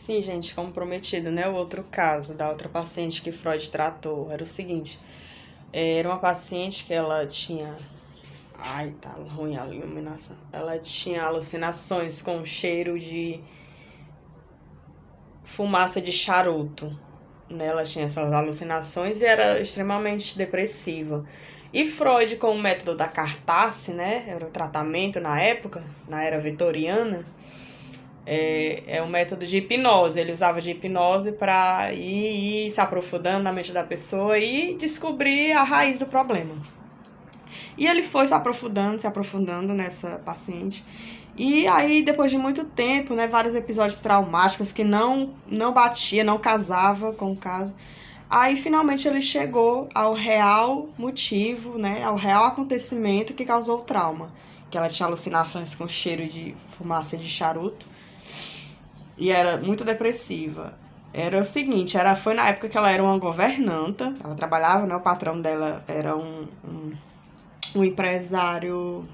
Sim, gente, como prometido, né? O outro caso da outra paciente que Freud tratou era o seguinte: era uma paciente que ela tinha. Ai, tá ruim a iluminação. Ela tinha alucinações com cheiro de fumaça de charuto, né? Ela tinha essas alucinações e era extremamente depressiva. E Freud, com o método da Cartace, né? Era o tratamento na época, na era vitoriana. É um método de hipnose. Ele usava de hipnose para ir se aprofundando na mente da pessoa e descobrir a raiz do problema. E ele foi se aprofundando nessa paciente. E aí, depois de muito tempo, né, vários episódios traumáticos que não batia, não casava com o caso. Aí, finalmente, ele chegou ao real motivo, né, ao real acontecimento que causou o trauma. Que ela tinha alucinações com cheiro de fumaça de charuto. E era muito depressiva. Era o seguinte, foi na época que ela era uma governanta, ela trabalhava, né, o patrão dela era um empresário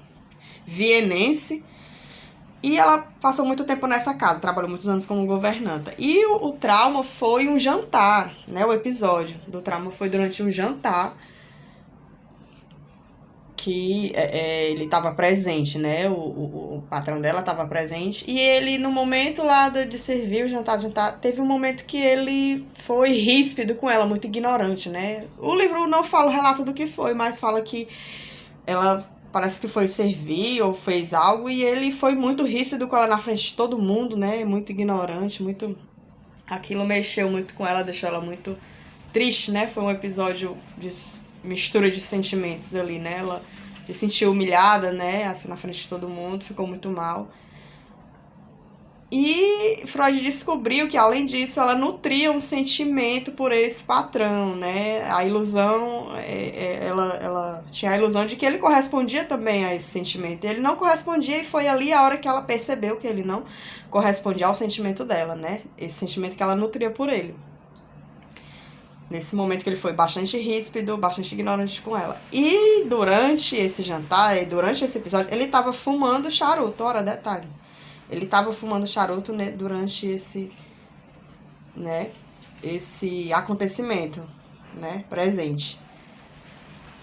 vienense, e ela passou muito tempo nessa casa, trabalhou muitos anos como governanta. E o trauma foi um jantar, né, o episódio do trauma foi durante um jantar, que ele estava presente, né? O patrão dela estava presente. E ele, no momento lá de servir o jantar, teve um momento que ele foi ríspido com ela, muito ignorante, né? O livro não fala o relato do que foi, mas fala que ela parece que foi servir ou fez algo e ele foi muito ríspido com ela na frente de todo mundo, né? Muito ignorante, muito... Aquilo mexeu muito com ela, deixou ela muito triste, né? Foi um episódio de mistura de sentimentos ali, né? Ela se sentiu humilhada, né? Assim, na frente de todo mundo, ficou muito mal. E Freud descobriu que, além disso, ela nutria um sentimento por esse patrão, né? A ilusão, ela tinha a ilusão de que ele correspondia também a esse sentimento. Ele não correspondia e foi ali a hora que ela percebeu que ele não correspondia ao sentimento dela, né? Esse sentimento que ela nutria por ele. Nesse momento que ele foi bastante ríspido, bastante ignorante com ela. E durante esse jantar, durante esse episódio, ele estava fumando charuto. Ora, detalhe. Ele estava fumando charuto, né, durante esse acontecimento, né, presente.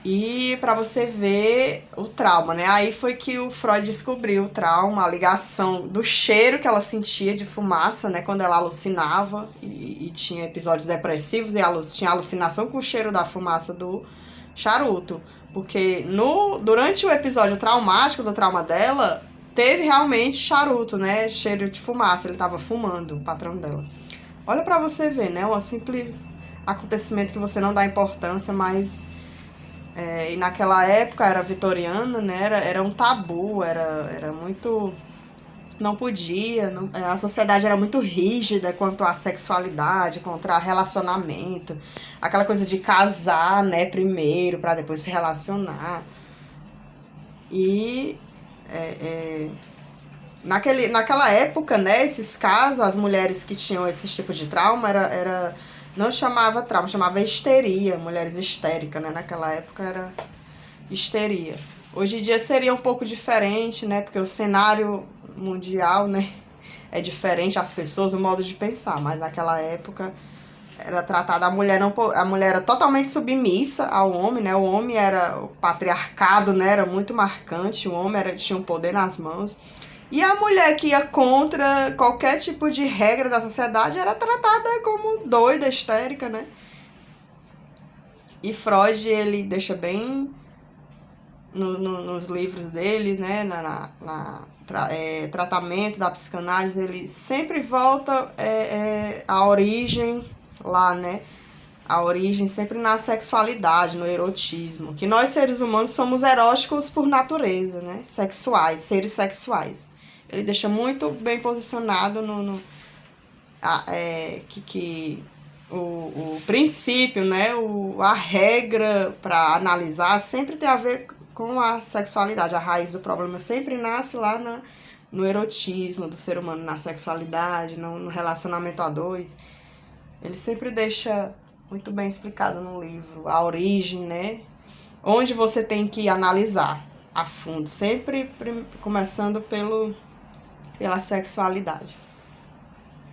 E para você ver o trauma, né? Aí foi que o Freud descobriu o trauma, a ligação do cheiro que ela sentia de fumaça, né? Quando ela alucinava e tinha episódios depressivos e tinha alucinação com o cheiro da fumaça do charuto. Porque durante o episódio traumático do trauma dela, teve realmente charuto, né? Cheiro de fumaça, ele tava fumando, o patrão dela. Olha pra você ver, né? Um simples acontecimento que você não dá importância, mas... e naquela época era vitoriana, né? Era um tabu, era muito... Não podia, a sociedade era muito rígida quanto à sexualidade, contra relacionamento, aquela coisa de casar, né, primeiro, para depois se relacionar. E naquela época, né, esses casos, as mulheres que tinham esse tipo de trauma, não chamava trauma, chamava histeria, mulheres histéricas, né? Naquela época era histeria. Hoje em dia seria um pouco diferente, né? Porque o cenário mundial, né, é diferente, as pessoas, o modo de pensar, mas naquela época era tratada a mulher era totalmente submissa ao homem, né? O homem o patriarcado, né, era muito marcante, o homem tinha um poder nas mãos. E a mulher que ia contra qualquer tipo de regra da sociedade era tratada como doida, histérica, né? E Freud, ele deixa bem nos livros dele, né? Tratamento da psicanálise, ele sempre volta à origem lá, né? A origem sempre na sexualidade, no erotismo. Que nós, seres humanos, somos eróticos por natureza, né? Sexuais, seres sexuais. Ele deixa muito bem posicionado que o princípio, né, a regra para analisar sempre tem a ver com a sexualidade. A raiz do problema sempre nasce lá no erotismo do ser humano, na sexualidade, no relacionamento a dois. Ele sempre deixa muito bem explicado no livro a origem, né, onde você tem que analisar a fundo, sempre começando pela sexualidade.